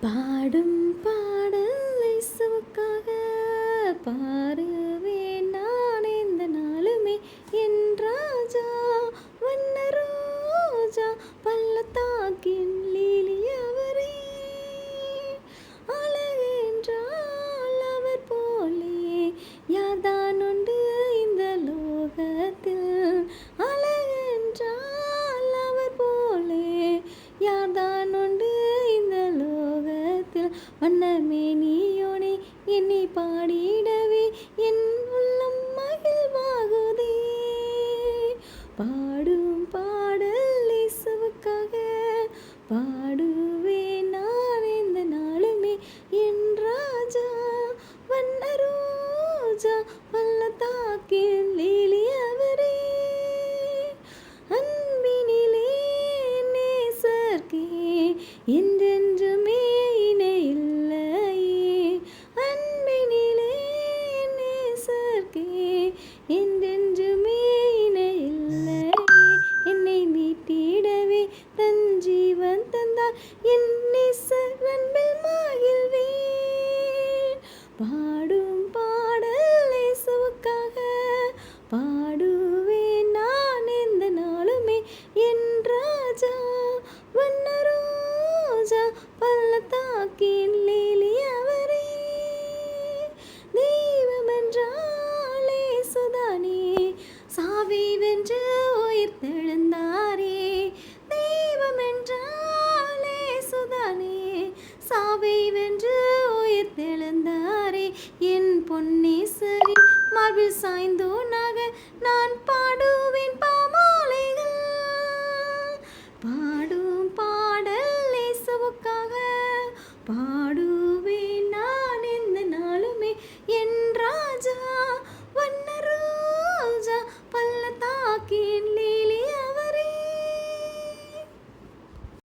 பாடும் பாடல் இயேசுவுக்காக பாடுவேன் நான் இந்த நாளுமே என் ராஜா வண்ண ரோஜா பள்ளத்தாக்கின் லீலி அவரே அழகென்றால் அவர் போலே யார்தான் உண்டு இந்த லோகத்தில் அழகென்றால் அவர் போலே யார்தான் உண்டு இந்த லோகத்தில் வண்ணமே நீயோனே என்னை பாடிடவே என் உள்ளம் மகிழ்வாகுதே பாடும் பாடல் இயேசுவுக்காக பாடுவேன் நான் இந்த நாளுமே என் ராஜா வண்ண ரோஜா பள்ளத்தாக்கின் லீலி அவரே அன்பினிலே நேசர்க்கே என்றென்றுமே இணையில்லையே அன்பினிலே நேசர்க்கே என்றென்றுமே இணையில்லையே என்னை மீட்டிடவே தன் ஜீவன் தந்தார் என் நேசர் அன்பில் மகிழ்வேன் பாடும் பாடல் இயேசுவுக்காக பாடுவேன் நான் எந்த நாளுமே என் ராஜா வண்ண ரோஜா பள்ளத்தாக்கின் லீலி அவரே தெய்வமென்றால் இயேசுதானே சாவை வென்று உயிர்த்தெழுந்தாரே தெய்வமென்றால் இயேசுதானே சாவை வென்று உயிர்த்தெழுந்தாரே என் பொன்னேசரின் மார்பில் சாய்ந்தோனாக நான் பாடு